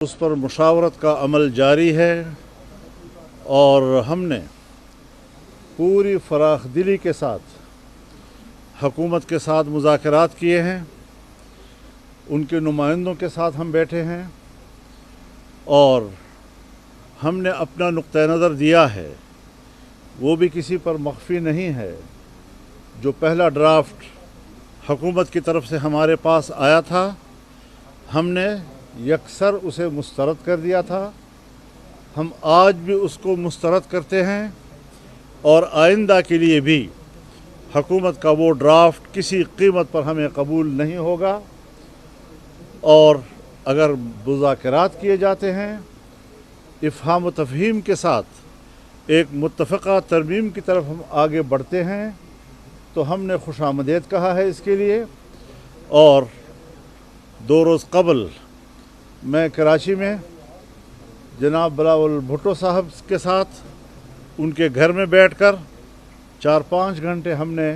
उस पर मुशावरत का अमल जारी है और हमने पूरी फराख दिली के साथ हुकूमत के साथ मुज़ाकरात किए हैं, उनके नुमाइंदों के साथ हम बैठे हैं और हमने अपना नुक्ता नज़र दिया है, वो भी किसी पर मख्फी नहीं है। जो पहला ड्राफ्ट हुकूमत की तरफ से हमारे पास आया था, हमने यकसर उसे मुस्तरद कर दिया था। हम आज भी उसको मुस्तरद करते हैं और आइंदा के लिए भी हुकूमत का वो ड्राफ्ट किसी कीमत पर हमें कबूल नहीं होगा। और अगर मुज़ाकरात किए जाते हैं इफ़हाम व तफ़हीम के साथ एक मुत्तफ़क़ा तरमीम की तरफ हम आगे बढ़ते हैं, तो हमने खुशामदीद कहा है इसके लिए। और 2 रोज़ कबल मैं कराची में जनाब बिलावल भुट्टो साहब के साथ उनके घर में बैठकर 4-5 घंटे हमने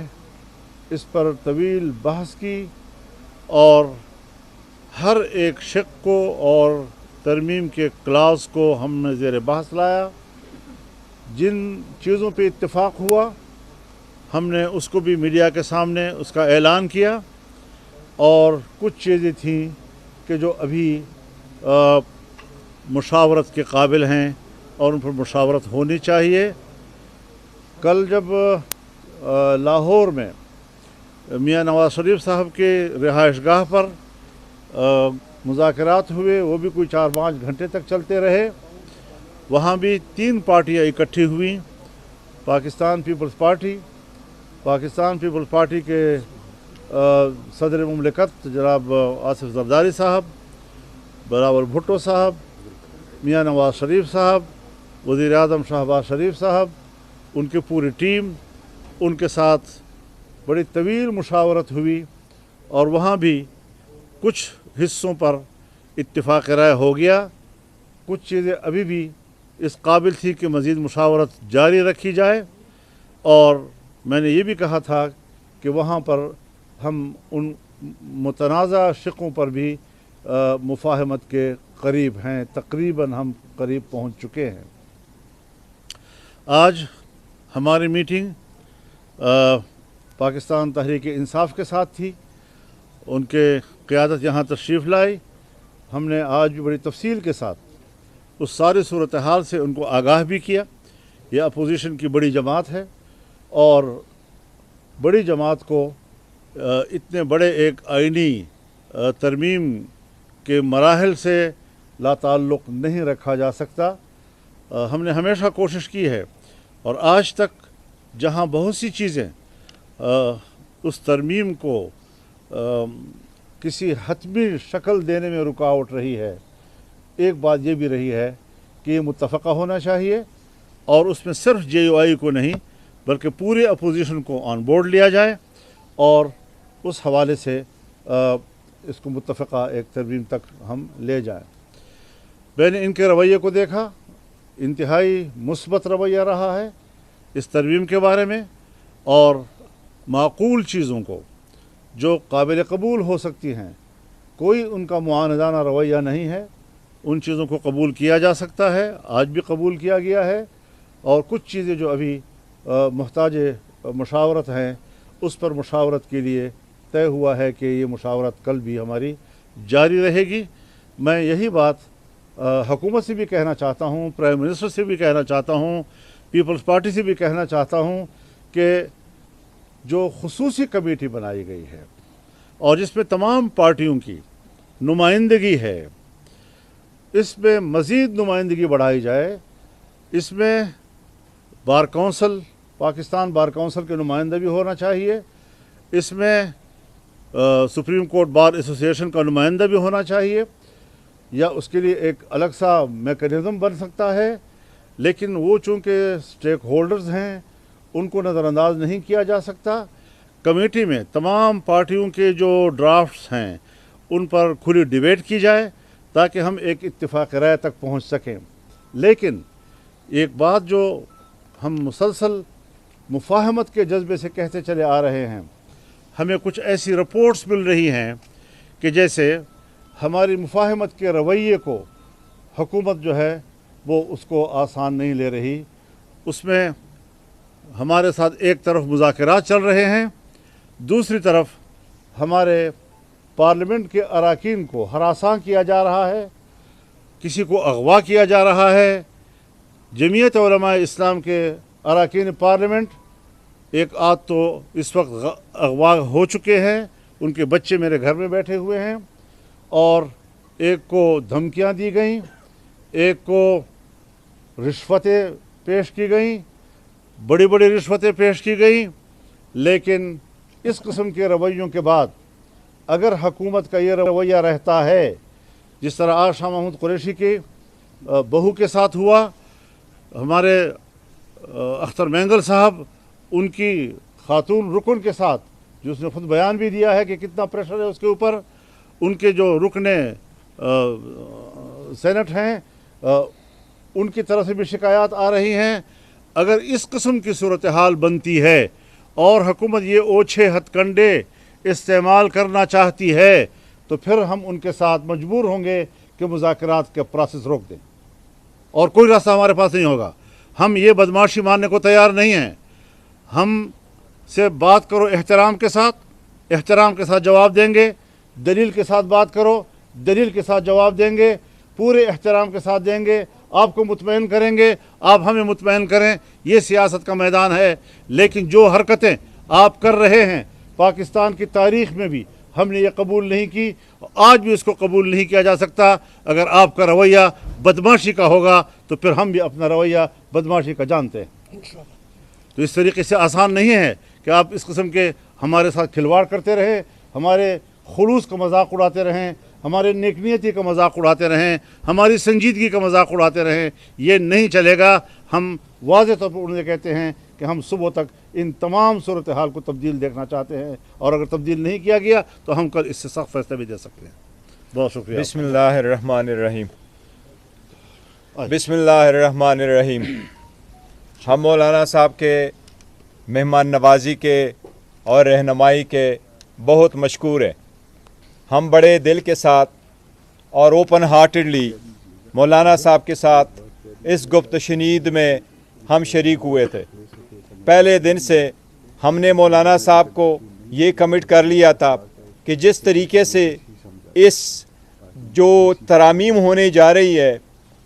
इस पर तवील बहस की और हर एक शिक को और तरमीम के क्लास को हमने ज़ेर बहस लाया। जिन चीज़ों पे इत्तेफाक हुआ हमने उसको भी मीडिया के सामने उसका ऐलान किया, और कुछ चीज़ें थीं कि जो अभी मुशावरत के काबिल हैं और उन पर मुशावरत होनी चाहिए। कल जब लाहौर में मियाँ नवाज़ शरीफ साहब के रिहाइशगाह पर मुज़ाकरात हुए, वो भी कोई 4-5 घंटे तक चलते रहे। वहाँ भी 3 पार्टियाँ इकट्ठी हुई, पाकिस्तान पीपल्स पार्टी के सदर मुमलिकत जनाब आसिफ ज़रदारी साहब, बिलावल भुट्टो साहब, मियाँ नवाज़ शरीफ साहब, वज़ीर आज़म शहबाज शरीफ साहब, उनकी पूरी टीम, उनके साथ बड़ी तवील मुशावरत हुई और वहाँ भी कुछ हिस्सों पर इत्तिफाक़ राय हो गया। कुछ चीज़ें अभी भी इस काबिल थी कि मज़ीद मुशावरत जारी रखी जाए, और मैंने ये भी कहा था कि वहाँ पर हम उन मुतनाज़ा शिकों पर भी मुफाहमत के करीब हैं, तकरीबन हम करीब पहुँच चुके हैं। आज हमारी मीटिंग पाकिस्तान तहरीक इंसाफ के साथ थी, उनके क़यादत यहाँ तशरीफ़ लाई। हमने आज भी बड़ी तफसील के साथ उस सारी सूरत हाल से उनको आगाह भी किया। यह अपोजिशन की बड़ी जमात है और बड़ी जमात को इतने बड़े एक आइनी तरमीम के मराहल से लाताल्लुक़ नहीं रखा जा सकता। हमने हमेशा कोशिश की है और आज तक जहाँ बहुत सी चीज़ें उस तरमीम को किसी हतमी शक्ल देने में रुकावट रही है, एक बात ये भी रही है कि ये मुत्तफ़क़ा होना चाहिए और उसमें सिर्फ JUI को नहीं बल्कि पूरे अपोजिशन को ऑन बोर्ड लिया जाए और उस हवाले से इसको मुत्तफ़क़ा एक तरमीम तक हम ले जाएं। मैंने इनके रवैये को देखा, इंतहाई मुस्बत रवैया रहा है इस तरमीम के बारे में, और माकूल चीज़ों को जो काबिल कबूल हो सकती हैं, कोई उनका मुआनदाना रवैया नहीं है। उन चीज़ों को कबूल किया जा सकता है, आज भी कबूल किया गया है, और कुछ चीज़ें जो अभी मुहताज मुशावरत हैं उस पर मुशावरत के लिए तय हुआ है कि ये मुशावरत कल भी हमारी जारी रहेगी। मैं यही बात हुकूमत से भी कहना चाहता हूँ, प्राइम मिनिस्टर से भी कहना चाहता हूँ, पीपल्स पार्टी से भी कहना चाहता हूँ कि जो खुसूसी कमेटी बनाई गई है और जिसमें तमाम पार्टियों की नुमाइंदगी है, इसमें मज़ीद नुमाइंदगी बढ़ाई जाए। इसमें bar council, Pakistan bar council के नुमाइंदा भी होना चाहिए, इसमें सुप्रीम कोर्ट बार एसोसिएशन का नुमाइंदा भी होना चाहिए, या उसके लिए एक अलग सा मेकनिज़म बन सकता है। लेकिन वो चूँकि स्टेक होल्डर्स हैं, उनको नज़रअंदाज नहीं किया जा सकता। कमेटी में तमाम पार्टियों के जो ड्राफ्ट्स हैं उन पर खुली डिबेट की जाए ताकि हम एक इत्तिफाक़ राय तक पहुंच सकें। लेकिन एक बात जो हम मुसलसल मुफाहमत के जज्बे से कहते चले आ रहे हैं, हमें कुछ ऐसी रिपोर्ट्स मिल रही हैं कि जैसे हमारी मुफाहमत के रवैये को हुकूमत जो है वो उसको आसान नहीं ले रही। उसमें हमारे साथ एक तरफ मुज़ाकरात चल रहे हैं, दूसरी तरफ हमारे पार्लियामेंट के अरकान को हरासा किया जा रहा है, किसी को अगवा किया जा रहा है। जमीयत उलमा इस्लाम के अरकान पार्लियामेंट एक आध तो इस वक्त अगवा हो चुके हैं, उनके बच्चे मेरे घर में बैठे हुए हैं, और एक को धमकियां दी गईं, एक को रिश्वतें पेश की गईं, बड़ी बड़ी रिश्वतें पेश की गईं। लेकिन इस किस्म के रवैयों के बाद अगर हुकूमत का ये रवैया रहता है, जिस तरह आज शाह महमूद कुरैशी की बहू के साथ हुआ, हमारे अख्तर मैंगल साहब उनकी खातून रुकन के साथ, जो उसने खुद बयान भी दिया है कि कितना प्रेशर है उसके ऊपर, उनके जो रुकने सेनेट हैं उनकी तरफ से भी शिकायत आ रही हैं। अगर इस किस्म की सूरत हाल बनती है और हुकूमत ये ओछे हथकंडे इस्तेमाल करना चाहती है, तो फिर हम उनके साथ मजबूर होंगे कि मुज़ाकरात के प्रोसेस रोक दें, और कोई रास्ता हमारे पास नहीं होगा। हम ये बदमाशी मानने को तैयार नहीं हैं। हम से बात करो एहतराम के साथ जवाब देंगे, दलील के साथ बात करो, दलील के साथ जवाब देंगे, पूरे एहतराम के साथ देंगे, आपको मुतमईन करेंगे, आप हमें मुतमईन करें। ये सियासत का मैदान है। लेकिन जो हरकतें आप कर रहे हैं, पाकिस्तान की तारीख़ में भी हमने ये कबूल नहीं की, आज भी इसको कबूल नहीं किया जा सकता। अगर आपका रवैया बदमाशी का होगा तो फिर हम भी अपना रवैया बदमाशी का जानते हैं। तो इस तरीके से आसान नहीं है कि आप इस किस्म के हमारे साथ खिलवाड़ करते रहें, हमारे खुलूस का मजाक उड़ाते रहें, हमारे नेकनियती का मजाक उड़ाते रहें, हमारी संजीदगी का मजाक उड़ाते रहें। ये नहीं चलेगा। हम वाज़ेह तौर पर उन्हें कहते हैं कि हम सुबह तक इन तमाम सूरत हाल को तब्दील देखना चाहते हैं, और अगर तब्दील नहीं किया गया तो हम कल इससे सख्त फैसला भी दे सकते हैं। बहुत शुक्रिया। बिस्मिल्लाहिर्रहमानिर्रहीम। बिस्मिल्लाहिर्रहमानिर्रहीम। हम मौलाना साहब के मेहमान नवाजी के और रहनुमाई के बहुत मशकूर हैं। हम बड़े दिल के साथ और ओपन हार्टेडली मौलाना साहब के साथ इस गुफ्तशनीद में हम शरीक हुए थे। पहले दिन से हमने मौलाना साहब को ये कमिट कर लिया था कि जिस तरीके से इस जो तरामीम होने जा रही है,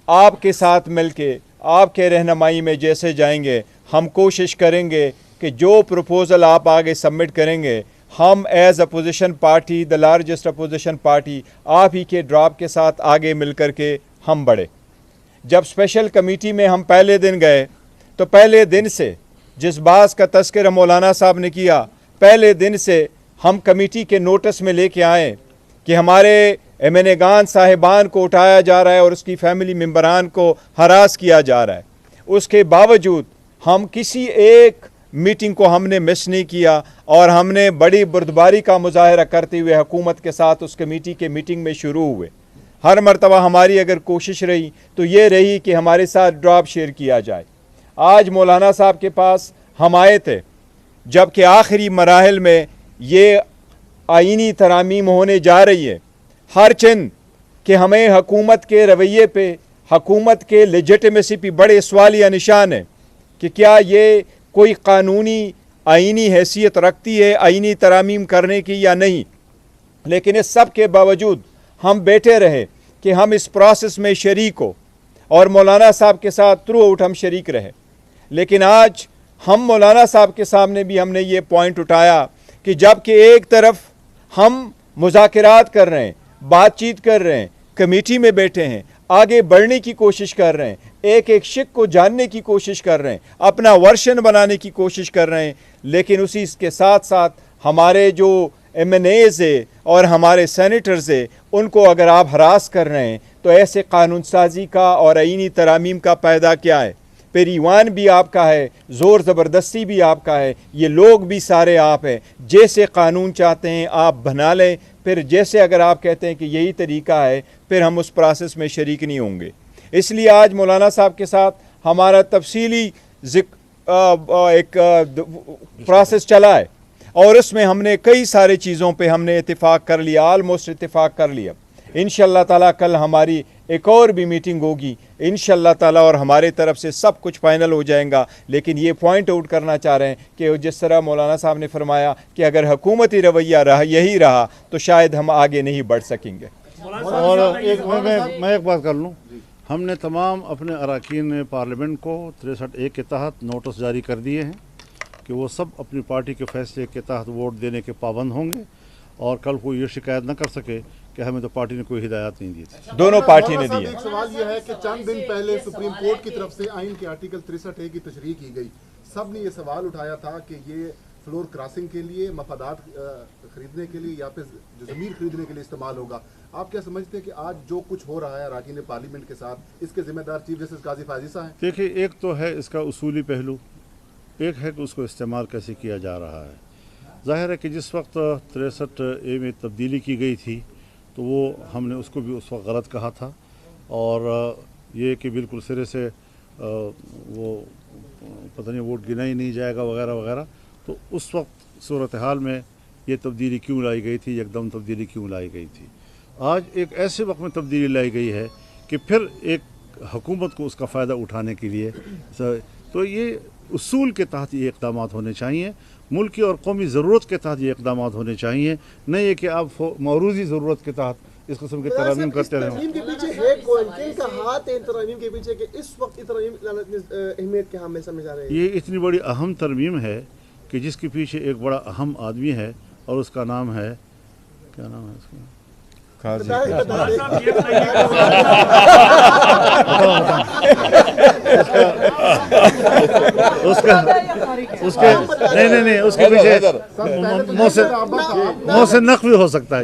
आपके साथ मिलके आपके रहनुमाई में जैसे जाएंगे, हम कोशिश करेंगे कि जो प्रपोज़ल आप आगे सबमिट करेंगे, हम as opposition party, the largest opposition party, आप ही के ड्राफ्ट के साथ आगे मिल कर के हम बढ़े। जब स्पेशल कमेटी में हम पहले दिन गए तो पहले दिन से जिस बात का तज़किरा मौलाना साहब ने किया, पहले दिन से हम कमेटी के नोटिस में लेके आए कि हमारे एमएनएगान साहिबान को उठाया जा रहा है और उसकी फैमिली मेम्बरान को हरास किया जा रहा है। उसके बावजूद हम किसी एक मीटिंग को हमने मिस नहीं किया, और हमने बड़ी बुर्दबारी का मुजाहरा करते हुए हुकूमत के साथ उस कमेटी के मीटिंग में शुरू हुए। हर मरतबा हमारी अगर कोशिश रही तो ये रही कि हमारे साथ ड्राफ्ट शेयर किया जाए। आज मौलाना साहब के पास हम आए थे जबकि आखिरी मराहल में ये आईनी तरामीम होने जा रही है। हर चंद कि हमें हुकूमत के रवैये पे, हुकूमत के लेजिटिमेसी पे बड़े सवालिया निशान है कि क्या ये कोई कानूनी आईनी हैसियत रखती है आईनी तरामीम करने की या नहीं। लेकिन इस सब के बावजूद हम बैठे रहे कि हम इस प्रोसेस में शरीक हो, और मौलाना साहब के साथ थ्रू आउट हम शरीक रहे। लेकिन आज हम मौलाना साहब के सामने भी हमने ये पॉइंट उठाया कि जबकि एक तरफ हम मुज़ाकरात कर रहे हैं, बातचीत कर रहे हैं, कमेटी में बैठे हैं, आगे बढ़ने की कोशिश कर रहे हैं, एक एक शिक को जानने की कोशिश कर रहे हैं, अपना वर्शन बनाने की कोशिश कर रहे हैं, लेकिन उसी के साथ साथ हमारे जो MNAs है और हमारे सेनेटर्स है, उनको अगर आप हरास कर रहे हैं तो ऐसे कानून साजी का और आईनी तरामीम का पैदा क्या है। फिर ईवान भी आपका है, ज़ोर ज़बरदस्ती भी आपका है, ये लोग भी सारे आप हैं। जैसे कानून चाहते हैं आप बना लें, फिर जैसे अगर आप कहते हैं कि यही तरीका है, फिर हम उस प्रोसेस में शरीक नहीं होंगे। इसलिए आज मौलाना साहब के साथ हमारा तफसीली एक प्रोसेस चला है, और उसमें हमने कई सारे चीज़ों पे हमने इत्तेफाक कर लिया, आलमोस्ट इत्तेफाक कर लिया। इंशाअल्लाह ताला कल हमारी ایک اور بھی میٹنگ ہوگی انشاءاللہ تعالی اور ہمارے طرف سے سب کچھ فائنل ہو جائے گا. لیکن یہ پوائنٹ آؤٹ کرنا چاہ رہے ہیں کہ جس طرح مولانا صاحب نے فرمایا کہ اگر حکومتی رویہ یہی رہا تو شاید ہم آگے نہیں بڑھ سکیں گے. اور میں ایک بات کر لوں, ہم نے تمام اپنے اراکین پارلیمنٹ کو 63A کے تحت نوٹس جاری کر دیے ہیں کہ وہ سب اپنی پارٹی کے فیصلے کے تحت ووٹ دینے کے پابند ہوں گے, اور کل کوئی یہ شکایت نہ کر سکے کہ ہمیں تو پارٹی نے کوئی ہدایات نہیں دی تھی. دونوں پارٹی نے دی. ایک سوال یہ ہے کہ چند دن پہلے سپریم کورٹ کی طرف سے آئین کے آرٹیکل 63A کی تشریح کی گئی. سب نے یہ سوال اٹھایا تھا کہ یہ فلور کراسنگ کے لیے, مفادات خریدنے کے لیے یا پھر زمین خریدنے کے لیے استعمال ہوگا. آپ کیا سمجھتے ہیں کہ آج جو کچھ ہو رہا ہے اراکین پارلیمنٹ کے ساتھ, اس کے ذمہ دار چیف جسٹس قاضی فائز عیسیٰ ہیں؟ دیکھیے, ایک تو ہے اس کا اصولی پہلو, ایک ہے کہ اس کو استعمال کیسے کیا جا رہا ہے. ظاہر ہے کہ جس وقت 63A میں تبدیلی کی گئی تھی تو وہ ہم نے اس کو بھی اس وقت غلط کہا تھا, اور یہ کہ بالکل سرے سے وہ پتہ نہیں ووٹ گنا ہی نہیں جائے گا وغیرہ وغیرہ. تو اس وقت صورتحال میں یہ تبدیلی کیوں لائی گئی تھی, یک دم تبدیلی کیوں لائی گئی تھی. آج ایک ایسے وقت میں تبدیلی لائی گئی ہے کہ پھر ایک حکومت کو اس کا فائدہ اٹھانے کے لیے, تو یہ اصول کے تحت یہ اقدامات ہونے چاہیے, ملکی اور قومی ضرورت کے تحت یہ اقدامات ہونے چاہیے, نہیں یہ کہ آپ موروثی ضرورت کے تحت اس قسم کے ترامیم کرتے رہیں. ترمیم کے پیچھے ہے کن کا ہاتھ ہے ترمیم کے پیچھے کہ اس وقت ترمیم اہمیت کے ہم سمجھ آ رہے ہیں؟ یہ اتنی بڑی اہم ترمیم ہے کہ جس کے پیچھے ایک بڑا اہم آدمی ہے, اور اس کا نام ہے, کیا نام ہے اس کا؟ اس کے پیچھے منہ سے نق بھی ہو سکتا ہے.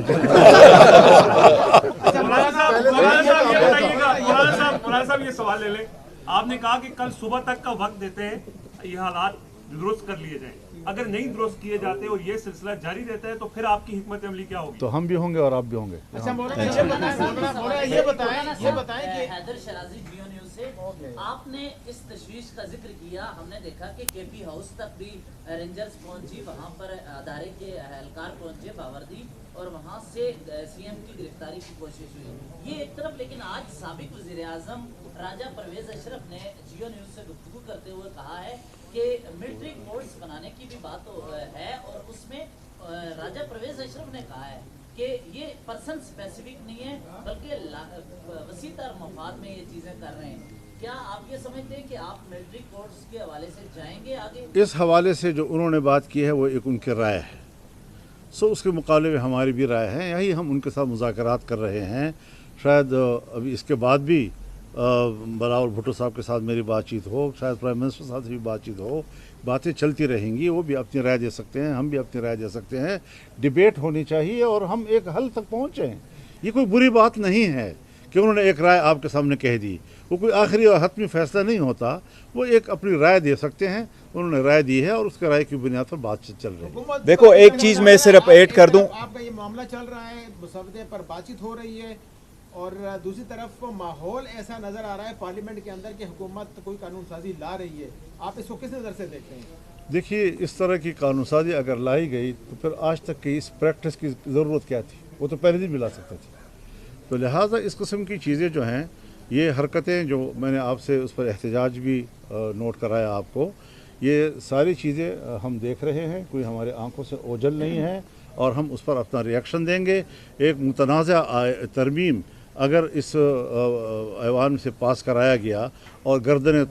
مولانا صاحب یہ سوال لے لیں, آپ نے کہا کہ کل صبح تک کا وقت دیتے ہیں یہ حالات درست کر لیے جائیں, اگر نہیں درست کیے جاتے اور یہ سلسلہ جاری رہتا ہے تو پھر آپ کی حکمت عملی کیا ہوگی؟ تو ہم بھی ہوں گے اور آپ بھی ہوں گے. اچھا مولانا یہ بتائیں کہ حیدر شرازی جیو نیوز سے آپ نے اس تشویش کا ذکر کیا, ہم نے دیکھا کہ کے پی ہاؤس تک بھی رینجرز پہنچی, وہاں پر ادارے کے اہلکار پہنچے باوردی, اور وہاں سے سی ایم کی گرفتاری کی کوشش ہوئی. یہ ایک طرف, لیکن آج سابق وزیر اعظم راجہ پرویز اشرف نے جیو نیوز سے گفتگو کرتے ہوئے کہا ہے کہ ملٹری کورٹس بنانے کی بھی بات ہے, اور اس میں راجہ پرویز اشرف نے کہا ہے کہ یہ پرسن اسپیسیفک نہیں ہے بلکہ وسیع تر مفاد میں یہ چیزیں کر رہے ہیں. کیا آپ یہ سمجھتے ہیں کہ آپ ملٹری کورٹس کے حوالے سے جائیں گے آگے؟ اس حوالے سے جو انہوں نے بات کی ہے وہ ایک ان کی رائے ہے, اس کے مقابلے میں ہماری بھی رائے ہے. یہی ہم ان کے ساتھ مذاکرات کر رہے ہیں. شاید ابھی اس کے بعد بھی بلاول بھٹو صاحب کے ساتھ میری بات چیت ہو, شاید پرائم منسٹر صاحب سے بھی بات چیت ہو, باتیں چلتی رہیں گی. وہ بھی اپنی رائے دے سکتے ہیں, ہم بھی اپنی رائے دے سکتے ہیں. ڈیبیٹ ہونی چاہیے اور ہم ایک حل تک پہنچیں. یہ کوئی بری بات نہیں ہے کہ انہوں نے ایک رائے آپ کے سامنے کہہ دی, وہ کوئی آخری اور حتمی فیصلہ نہیں ہوتا. وہ ایک اپنی رائے دے سکتے ہیں, انہوں نے رائے دی ہے اور اس کے رائے کی بنیاد پر بات چیت چل رہی ہے. دیکھو ایک چیز میں صرف ایڈ کر دوں, آپ کا یہ معاملہ چل رہا ہے, مسودے پر بات چیت ہو رہی ہے, اور دوسری طرف ماحول ایسا نظر آ رہا ہے پارلیمنٹ کے اندر کہ حکومت کوئی قانون سازی لا رہی ہے. آپ اس کو کس نظر سے دیکھتے ہیں؟ دیکھیے, اس طرح کی قانون سازی اگر لائی گئی تو پھر آج تک کی اس پریکٹس کی ضرورت کیا تھی؟ وہ تو پہلے دن ملا سکتا تھی. تو لہٰذا اس قسم کی چیزیں جو ہیں, یہ حرکتیں جو میں نے آپ سے اس پر احتجاج بھی نوٹ کرایا آپ کو, یہ ساری چیزیں ہم دیکھ رہے ہیں, کوئی ہمارے آنکھوں سے اوجھل نہیں ہے, اور ہم اس پر اپنا ری ایکشن دیں گے. ایک متنازع ترمیم اگر اس ایوان سے پاس کرایا گیا اور گردنیں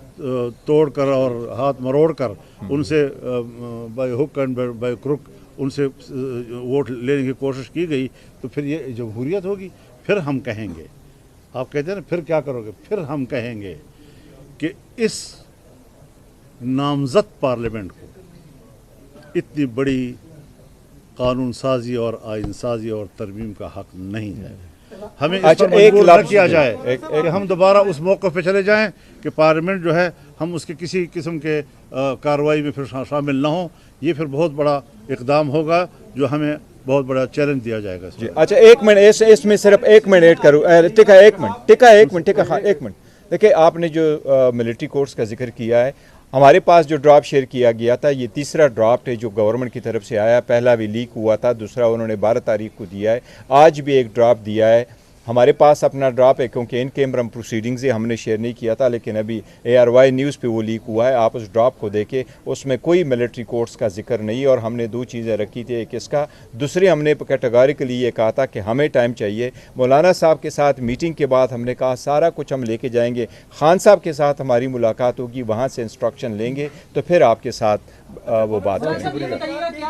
توڑ کر اور ہاتھ مروڑ کر ان سے by hook and by crook ان سے ووٹ لینے کی کوشش کی گئی, تو پھر یہ جمہوریت ہوگی. پھر ہم کہیں گے, آپ کہتے ہیں نا پھر کیا کرو گے, پھر ہم کہیں گے کہ اس نامزد پارلیمنٹ کو اتنی بڑی قانون سازی اور آئین سازی اور ترمیم کا حق نہیں ہے. ہمیں اس پر مجبور نہ کیا جائے کہ ہم دوبارہ اس موقع پہ چلے جائیں کہ پارلیمنٹ جو ہے ہم اس کے کسی قسم کے کارروائی میں پھر شامل نہ ہوں. یہ پھر بہت بڑا اقدام ہوگا جو ہمیں بہت بڑا چیلنج دیا جائے گا. اچھا ایک منٹ, اس میں صرف ایک منٹ ایڈ کروں. ایک منٹ. دیکھیں, آپ نے جو ملٹری کورٹس کا ذکر کیا ہے, ہمارے پاس جو ڈرافٹ شیئر کیا گیا تھا, یہ تیسرا ڈرافٹ ہے جو گورنمنٹ کی طرف سے آیا. پہلا بھی لیک ہوا تھا, دوسرا انہوں نے 12 تاریخ کو دیا ہے, آج بھی ایک ڈرافٹ دیا ہے. हमारे पास अपना ड्राप है, क्योंकि इन कैमरा प्रोसीडिंग्स से हमने शेयर नहीं किया था, लेकिन अभी ARY न्यूज़ पे वो लीक हुआ है। आप उस ड्राप को देखें, उसमें कोई मिलिट्री कोर्ट्स का जिक्र नहीं, और हमने दो चीज़ें रखी थी, एक इसका, दूसरी हमने कैटेगोरिकली ये कहा था कि हमें टाइम चाहिए। मौलाना साहब के साथ मीटिंग के बाद हमने कहा सारा कुछ हम लेके जाएंगे, खान साहब के साथ हमारी मुलाकात होगी, वहाँ से इंस्ट्रक्शन लेंगे, तो फिर आपके साथ वो बात करेंगे।